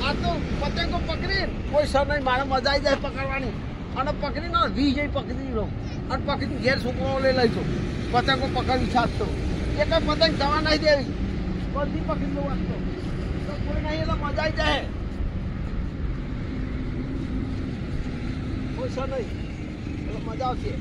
આ તો પતંગો પકડી કોઈ સર નહીં મારે મજા આવી જાય પકડવાની અને પકડીને વી જઈ પકડી લો અને પકડી ઘેર છોકરો લઈ લઈશું પતંગો પકડવી સાચતો એ કઈ પતંગ જવા નહીં દેવી બધી પકડી લો વાંચતો તો કોઈ નહીં એટલે મજા આવી જાય કોઈ સર નહીં એટલે મજા આવશે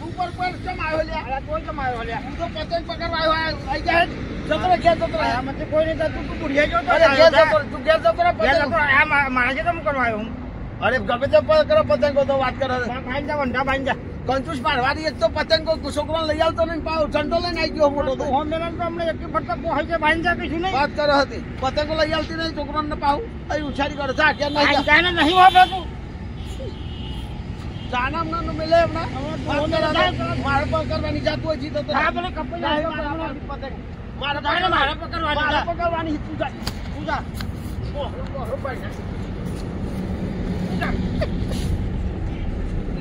ઉપર પર કેમ આવ્યો લ્યા કોઈ કેમ આવ્યો લ્યા તું તો પતંગ પકડવા આવ્યો આવી જાય જતો ઘેર જતો રહ્યા મને કોઈ નહીં તું બુઢિયા જો તું ઘેર જતો મારા જે તો કરવા આવ્યો હું અરે ગમે તે પતંગો તો વાત કરે ભાઈ જા વંડા ભાઈ જા કંજૂસ મારવાની એક તો પતંગો છોકરા લઈ આવતો નહીં પાવ ઝંડો લઈને આવી ગયો મોટો તો હોમ મેલન તો અમને એક ફરતા કોઈ છે ભાઈ જા કશું નહીં વાત કરે હતી પતંગો લઈ આવતી નહીં છોકરાને પાવ અહીં ઉછારી કરે જા કે નહીં જાય નહીં હોવે તું જાનામ ના મિલે હમણાં મારે પકડવાની જાતું હોય જીતો હા બોલે કપઈ જાય પતંગ મારે પકડવાની તું જા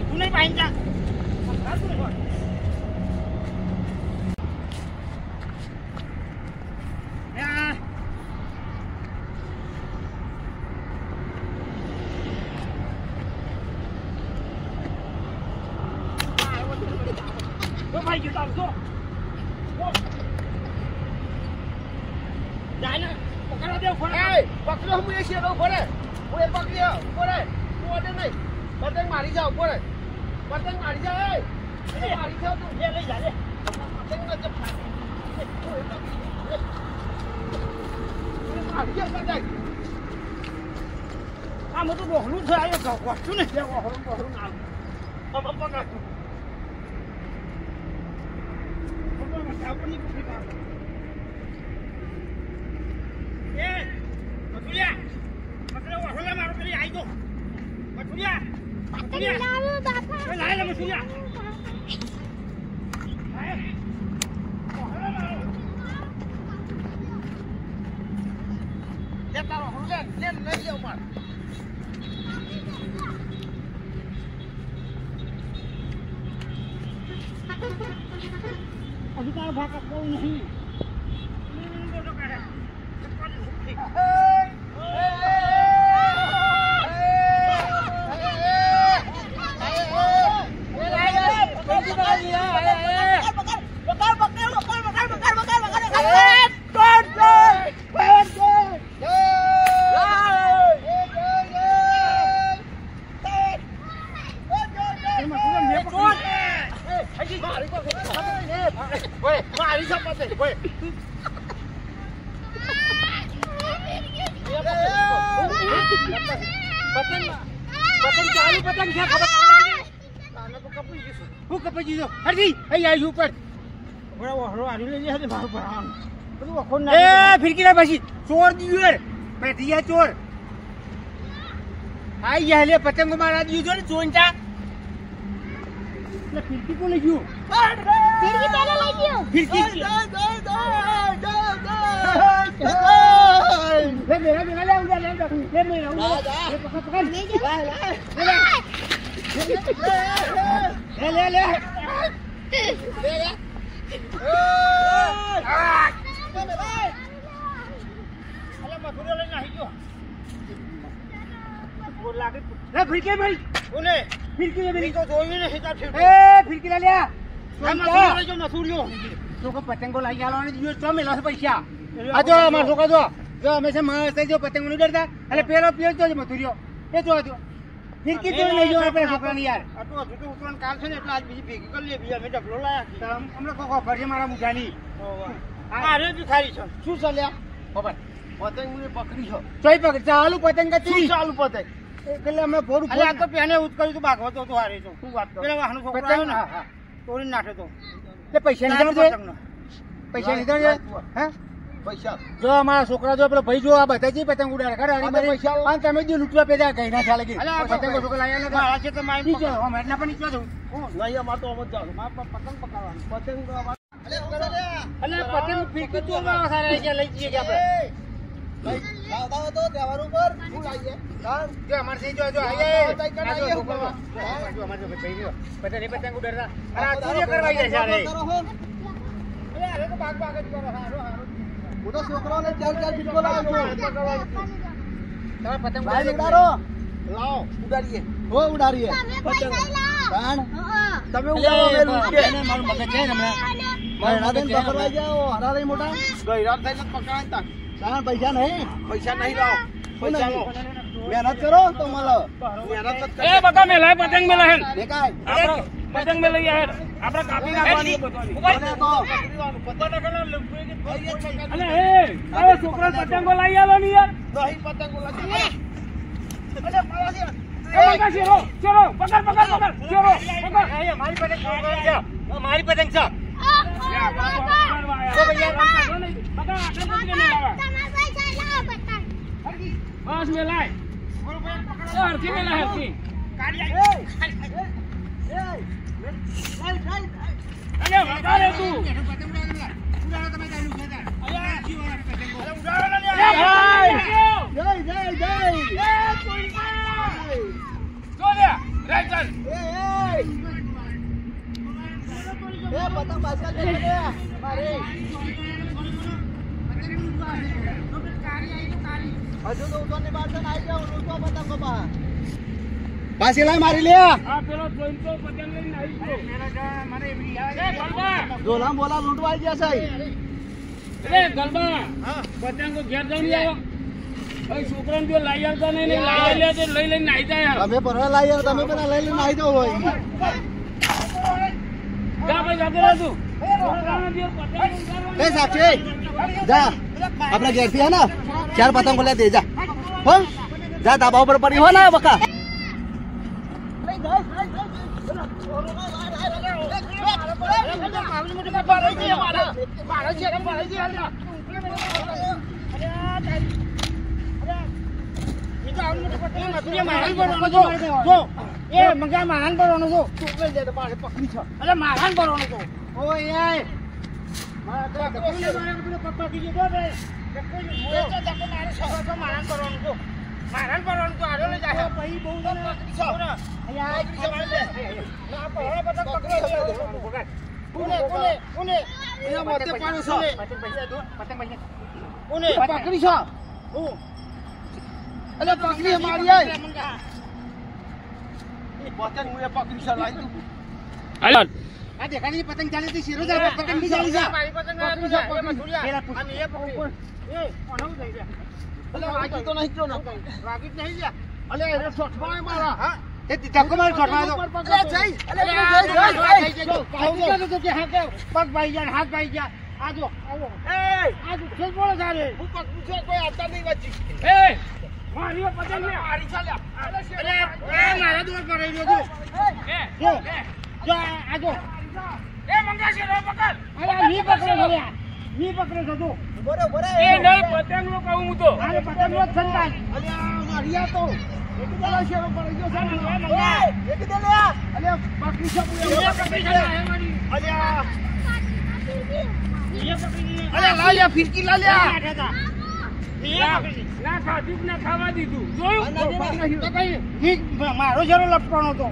તું નહીં પાઈ જા ભાઈ જતો આવજો જાને પકડવા દે ફોન પકડો હું એ શેરો ફરે હું એ પકડ્યો ફરે તું ઓડે નહીં પતંગ મારી જાવ ફરે પતંગ મારી જાવ મારી જાવ તું લે લઈ જા લે પતંગ ન જપ મારી જાવ પતંગ આ મોટું બોહલું છે આયો વસ્તુ ને કે ઓહરું ના આમ પકડ આપની કુફી પાસ એ મથુરિયા મતલબ ઓહલા મારો કરી આઈ દો મથુરિયા લાવો બાપા એ લાય લે મથુરિયા લે તારો હોલે લે લઈ લે માર अधिकार भाग कोई नहीं बोलो करे મારી સપતે ઓય પતંગ ચાલુ પતંગ છે ખબર આને તો કપી જઈશું હું કપી જઈશું હરજી અહીં આવી ઉપર બરાબર હરો આરી લઈ જાય મારું પર આમ બધું વખોન ના એ ફિરકી ના પછી ચોર દીયો પેટિયા ચોર આઈ ગયા લે પતંગ મારા દીયો જો ને ચોંચા એટલે ફિરકી કો લઈ ગયો ફિરકી પેલા લઈ ગયો ફિરકી લે મેરા મેરા લે ઉડા લે મેરા ઉડા લે પકડ લે લે લે અલે મથુરિયા લઈને આવી ગયો બોલ લાગે લે ફિરકી ભાઈ ઓલે ફિરકી મેરી તો જોઈ ને હિસાબ છે એ ફિરકી લે લ્યા મથુરિયા જો મથુરિયો તો કો પતંગો લઈ આલવાને દીયો તો મેલા પૈસા આ જો માર છોકરા જો હંમેશા માણસ જો પતંગ નહીં ડરતા એટલે પેલો પ્યો જો મથુરિયો એ જો ફિરકી તો લઈ જો આપણે છોકરાને યાર આ તો હજુ તો ઉતરણ કાલ છે ને એટલે આજ બીજી ભેગી કરી લે બીજા મે ડબલો લાયા હમણાં કોકો ફરજે મારા મુજાની આ રે બી ખારી છે શું ચાલ્યા બાબા પતંગ મને પકડી છો ચોઈ પકડ ચાલુ પતંગ કતી ચાલુ પતંગ એટલે અમે ભોરું અલે આ તો પેને ઉતકરી તો બાગવો તો હારે તો શું વાત કરો પેલા વાહનો છોકરો આવ્યો ને હા તોડી નાખે તો તે પૈસા નહીં દે પૈસા નહીં દે હે પૈસા જો અમારા છોકરા જો પેલો ભાઈ જો આ બધા જ પતંગ ઉડાડે ખરા હરી મારી પૈસા અને તમે જે લૂંટવા પેદા કઈ ના ચાલે કે પતંગો છોકરા લાયા ને આ છે તો માઈ નીચે હમ એટલા પણ નીચે દઉં નહીં અમાર તો અમત જાવ માર પતંગ પકાવવાનું પતંગ અલે પતંગ ફીકી તો સારા ગયા લઈ જઈએ કે આપણે લાવતા તો તહેવાર ઉપર શું લાવીએ જો અમાર સે જો આઈએ જો અમાર જો ભાઈ જો પતંગ ઉડાડતા અરે આ ચોરી કરવા જાય છે અરે અરે તો ભાગ ભાગ જ કરો હારો હારો હું તો છોકરાઓને 4 ફીટકો લાવ્યો છું. તમે પતંગ ઉડાડો. લાવો ઉડાડીએ. હો ઉડાડીએ. પતંગ તમે ઉડાડો મે લૂટકે. મારું મગજ છે ને હમણાં મારા પકડવા જાઓ. હરાદઈ મોટા ગઈરાત થઈને પકડાય તા. સાણ પૈસા નહીં લાવો. પૈસા લો. મહેનત કરો તો મળો. મહેનત એ બકા મેલાય પતંગ મેલાય દેખાય. આપણે પતંગ મેલાય યાર આપણે કાપી નાખવાની અલે એ છોકરા પતંગો લઈ આલો ને યાર નહીં પતંગો લાગે. અરે મારા દે. એ બકા ચલો પકડ ચલો પકડ એ મારી પતંગ છે. મારી પતંગ છે. બસ મેલાય હરકી મેલાય હરકી અરે વધારે તું પતંગ પાછળ હજુ તો ઉતરની બાદ આવી જાવ. લૂંટો પતંગ કપા પાછી લાય મારી લે. આ પેલો જોઈતો પતંગ લઈને આવી ગયો મને એવી આવે જોલા બોલા લૂંટવા આવી ગયા સાહેબ. એ ગલબા પતંગો ઘેર જઈને આવ્યો ભાઈ છોકરાને જો લઈ આવતા નહીં લઈ લે તો લઈ લઈને નાઈ જાય તમે પરવા લાવી યાર. તમે પેલા લઈ લઈને આવી જાવ હોય. જા ભાઈ જતો રહે તું કઈ સાક્ષી જા આપણા ઘેરથી હે ને 4 પતંગો લે દે જા. હો જા ધાબા ઉપર પડી હો ને બકા. મંગા મારાન ભરવાનો છો પકડી છો. અરે મારાન ભરવાનો છો ઓય પકડી છો. અરે પકડી મારી પતંગ હું પકડી છો. લાવી તું આ દેખાડી પતંગ ચાલી હતી. શીરો જા પતંગ ની ચાલી જા. મારી પતંગ અને એ પકડી એ ઓનો લઈ જા. અલે વાગી તો નહીં જો ના વાગી જ નહીં જા. અલે એ છોટમાં મારા હા એ ધક્કો માર છોટમાં દો. અલે જઈ અલે જઈ કે હા કે પગ ભાઈ જા હાથ ભાઈ જા. આજો આવો એ આજો ખેલ બોલો સારે હું પકડું છે કોઈ આતા નહીં વાચી. એ મારી પતંગ ને મારી ચાલ્યા. અરે એ મારા દોર પર રહી ગયો જો જો આજો એ મંગા છે રો પકડ અરે ની પકડે ભર્યા ની પકડે જતો બરોબર એ નહીં પતંગ નો કહું હું તો અરે પતંગ નો સંતાન. અલે મારિયા તો એક દલા શેરો પડી ગયો છે મંગા. એક દલા અલે બાકી સબ એ પકડી છે હે મારી અલે એ પકડી અલે લાયા ફિરકી લાયા. ના ખાધું ના ખાવા દીધું જોયું તો કઈ મારો શેરો લપકવાનો હતો.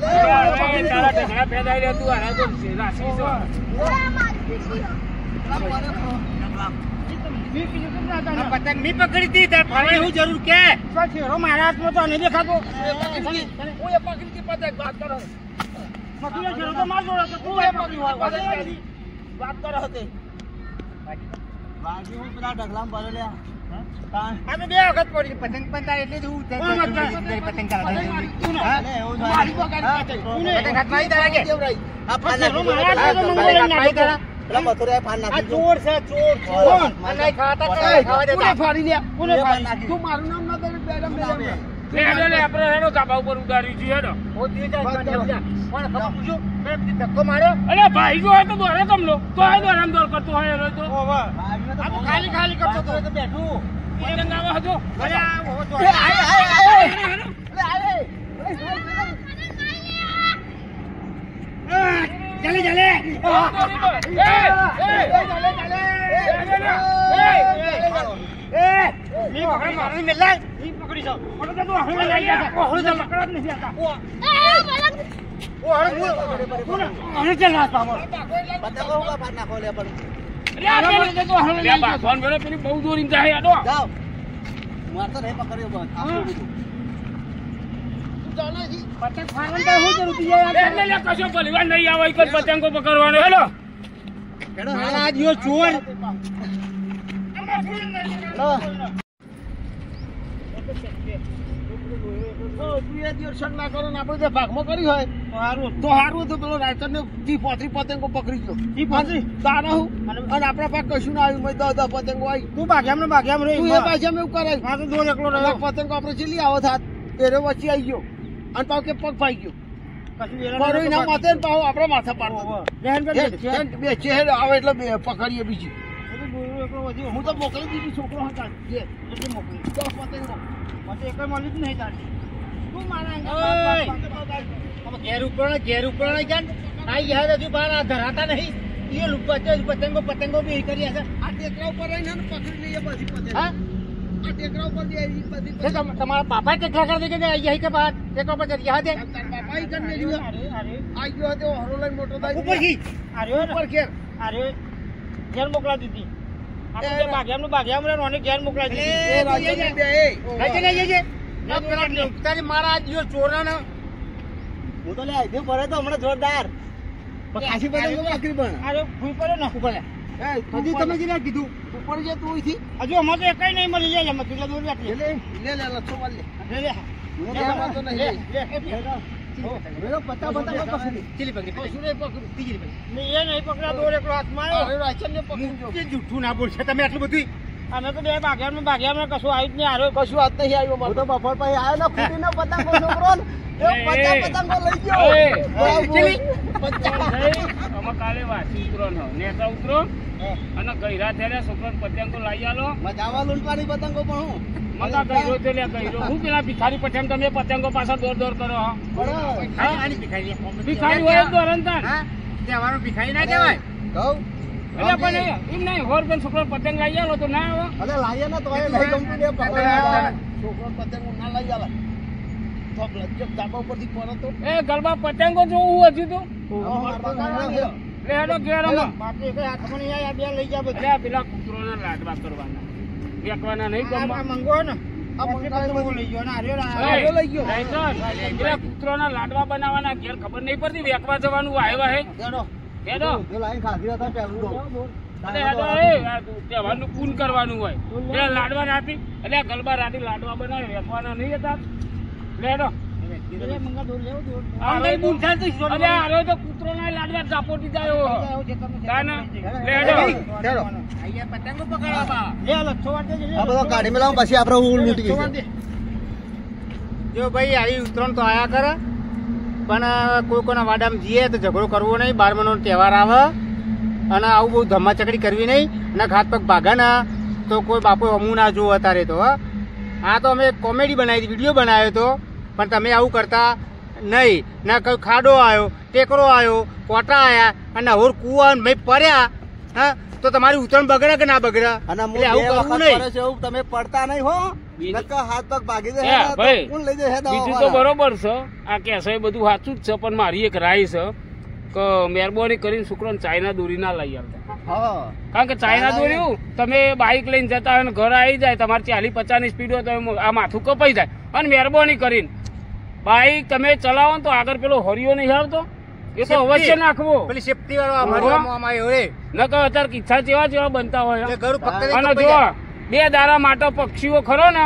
તારા ઢગલા ફેદાઈ રહ્યા તું હારા તો રાશી પતંગ મી પકડી હતી તાર ફાળે હું જરૂર કે શેરો મારા હાથમાં તો નહીં દેખાતો. હું એ પકડી હતી પતંગ વાત કરો. મધુરા શેરો તો માર જોડે તું એ પકડી વાત કરો હતી. બાકી હું પેલા ઢગલામાં ભરેલા અમે 2 વખત પડી પતંગ પંતા એટલે જ હું પતંગ ચલાવી મારી પકડી પતંગ હાથમાં આવી કે આ મથુરા ફાન નાખી ચોર છે ચોર મને ખાતા ખાવા દેતા ફાડી લે કોને ફાડી તું મારું નામ ના દે બેડમ લે આપણે હેડો ધાબા ઉપર ઉતારી છે હેડો ઓ દી જાય કોણ ખબર પૂછો મેં ધક્કો માર્યો. અરે ભાઈ જો તો દોરે કમલો તો આ દોરામ દોર કરતો હોય રે તો ઓવા આ તો ખાલી કરતો તો બેઠું પતંગ આવા હતો અરે હો તો આય ચાલે ચાલે ની પકડી મારવાની મેલા ની પકડી છો ઓડો તો હળે લઈ ગયા ઓડો તો પકડત નથી આતા ઓ હળે ચાલ ના પામો પતંગો હોગા ફાડ નાખો લે પણ પેલી બહુ દોરી જાય આડો જાઓ મારતો નહીં પકડ્યો બસ આપણું બધું પતંગ ફાડવાનું તો શું જરૂર છે લે કશો ભલીવાર નહીં આવે એક જ પતંગો પકડવાનો હેલો આ દિયો ચોર ભાગમાં કરી હોય તો સારું તો પેલો રાયચર ને 30-35 પતંગો પકડી ગયો 30-35 તારા હું અને આપણા પાસે કશું ના આવ્યું 10 પતંગો આવી તું ભાગ્યામ રે તું એ ભાગ્યામ એવું કરાય હા તો દોર એકલો રહ્યો પતંગો આપણે ચીલી આવો થાત એરો વચ્ચે આવી ગયો અને પાછો કે પગ ફાઈ ગયો કશું ના માથે ને પાછો આપણે માથા પાડતો બે ચહેર આવે એટલે પકડીએ બીજી હું તો મોકલી દીધી છોકરો હતા મોકલી 10 પતંગો મને એક મળી જ નહીં તારી તું મારા ઘેર ઉપર નહીં જાણ આ યાર હજુ બહાર આ ધરાતા નહીં એ પતંગો બી કરી હશે આ ટેકરા ઉપર રહીને પકડી લઈએ બધી પતંગ હા આ ટેકરા ઉપર બધી તમારા બાપા ટેકરા કરી દે કે અહીં કે બહાર ટેકરા પર જઈ દે બાપા ઈ કરી લેજો આ ગયો હતો હરો લઈને મોટો થાય ઉપર કી ઉપર ઘેર ઘેર મોકલા દીધી આપણે ભાગ્યામ રે ઓને ઘેર મોકલા દીધી મારા જીઓ ચોરા ને હું તો લે આવ્યો પડે તો હમણાં જોરદાર કાશી પતંગો આખરી પણ અરે ભૂઈ પડે ને ઉપર હજી તમે જે કીધું ઉપર જે તું થી હજુ અમાર તો એકઈ નહીં મળી જાય અમે કેટલા દૂર રાખી લે લચ્છો વાળ લે પત્તા પકડી ચીલી પકડી કશું નહીં પકડું તીજી પકડી એ નહીં પકડા દોર એકલો હાથમાં આવ્યો રાચન ને પકડી જૂઠું ના બોલશે તમે આટલું બધું અમે તો બે ભાગ્યામાં કશું આવ્યું જ નહીં હારો કશું હાથ નહીં આવ્યો હું તો બપોર પછી આવ્યો ને ફૂટીનો પતંગો છોકરો પતંગો લઈ ગયો અમે કાલે વાસી ઉતરો નેતા ઉતરો અને ગયરા થયા છોકરો પતંગો લઈ આલો મજાવા લૂંટવાની પતંગો પણ હું મગા ગયરો તો લે ગયરો હું પેલા ભિખારી પઠામ તમે પતંગો પાછા દોર કરો ભિખારી હોય તો રંતન તહેવારો ભિખારી ના કહેવાય કહું એટલે પણ એમ નહીં હોર પણ છોકરો પતંગ લઈ આલો તો ના આવે અરે લાયા ના તો એ લઈ ગમતું ને છોકરો પતંગ ના લઈ આલા તો લજ્જત ધાબા ઉપરથી પડે તો એ ગરબા પતંગો જોવું હજુ તો લે હેડો ઘેર બાકી એક હાથમાં નહીં આયા બે લઈ જા બધા પેલા કૂતરોના લાડવા કરવાના વેકવાના નહીં ગમવા મંગો ને આ મંગો લઈ ગયો ને આર્યો લઈ ગયો પેલા કૂતરોના લાડવા બનાવવાના ઘેર ખબર નહીં પડતી વેકવા જવાનું આવ્યા હે હેડો લાઈન ખાધી હતા પેલું અરે હેડો એ તહેવારનું પૂન કરવાનું હોય એટલે લાડવા રાતી એટલે ગલબા રાતી લાડવા બનાવે વેકવાના નહીં હતા લેડો કૂતરો ના લાડવા ચાપોટી જાય પતંગો કાઢી મેલાવ પછી આપડે લૂંટી જો ભાઈ આવી ઉત્તરાયણ તો આયા કરે પણ કોઈ કોના વાડામાં જઈએ તો ઝઘડો કરવો નહીં 12 મહિનાનો તહેવાર આવે અને આવું બહુ ધમાચકડી કરવી નહીં અને હાથ પગ ભાગા ના તો કોઈ બાપો અમું ના જોવો અત્યારે તો આ તો અમે કોમેડી બનાવી વિડીયો બનાવ્યો હતો પણ તમે આવું કરતા નહીં ના કોઈ ખાડો આવ્યો ટેકરો આવ્યો કોટા આવ્યા અને હોર કુવા ભાઈ પડ્યા હા તો તમારી ઉતરણ બગડે કે ના બગડે અને આવું કરવું નહીં તમે પડતા નહીં હો હાથ પગ ભાગી બીજું તો બરોબર છે આ કેસે બધું સાચું જ છે પણ મારી એક રાય છે કે મહેરબાની કરીને છોકરાને ચાઇના દોરી ના લઈ આવતા કારણ કે ચાઇના દોરી તમે બાઇક લઈને જતા હોય ઘર આવી જાય તમારે 40-50 ની સ્પીડ હોય તો આ માથું કપાઈ જાય અને મહેરબાની કરીને બાઇક તમે ચલાવો તો આગળ પેલો હરિયો નહીં આવતો એ તો અવશ્ય નાખવો પેલી સેફટી વાળો નકર અત્યારે કિસ્સા જેવા બનતા હોય અને જો 2 દાડા માટે પક્ષીઓ ખરો ને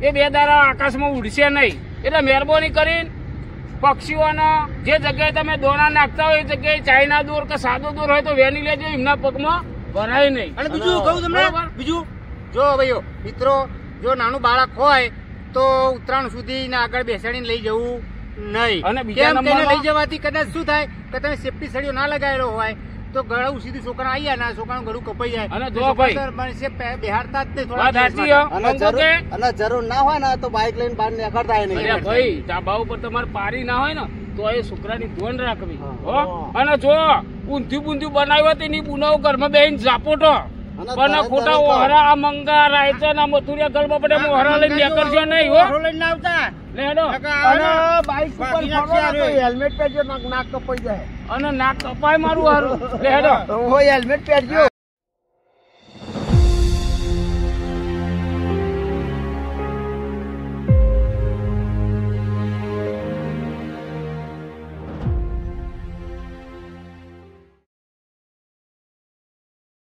એ 2 દાડા આકાશમાં ઉડશે નહીં એટલે મહેરબાની કરીને પક્ષીઓને જે જગ્યાએ તમે દોણા નાખતા હોય એ જગ્યાએ ચાઇના દોર કે સાદો દોર હોય તો વેની લેજો એમના પગમાં ભરાય નહીં. અને બીજું કહું તમને બીજું જો ભાઈઓ મિત્રો જો નાનું બાળક હોય તો ઉત્તરાયણ સુધી આગળ બેસાડીને લઈ જવું નહીં. અને બીજા નંબરમાં લઈ જવાથી કદાચ શું થાય કે તમે સેફટી સળીઓ ના લગાવેલો હોય તો ગળું સીધું છોકરા આવી જાય છોકરાનું ગળું કપાઈ જાય. અને જો ભાઈ બિહારતા જ અને જરૂર ના હોય ને તો બાઇક લઈને બહાર નીકળતા નહીં. ભાઈ ધાબા ઉપર તમારે પારી ના હોય ને તો એ છોકરાની ધોન રાખવી. અને જો ઊંધિયું બુંધિયું બનાવ્યું તેની બુનાવ ઘરમાં બેન ઝાપોટો પણ ખોટા ઓહરા આ મંગા રાયચા ના મથુરિયા ગરબા પડે ઓહરા લઈને નીકળજો નહીં. હો લઈને આવતા લેડો અને બાઇક ઉપર હેલ્મેટ પહેરજો નાક કપાઈ જાય અને નાક કપાય મારું હારું લેડો હેલ્મેટ પહેરજો.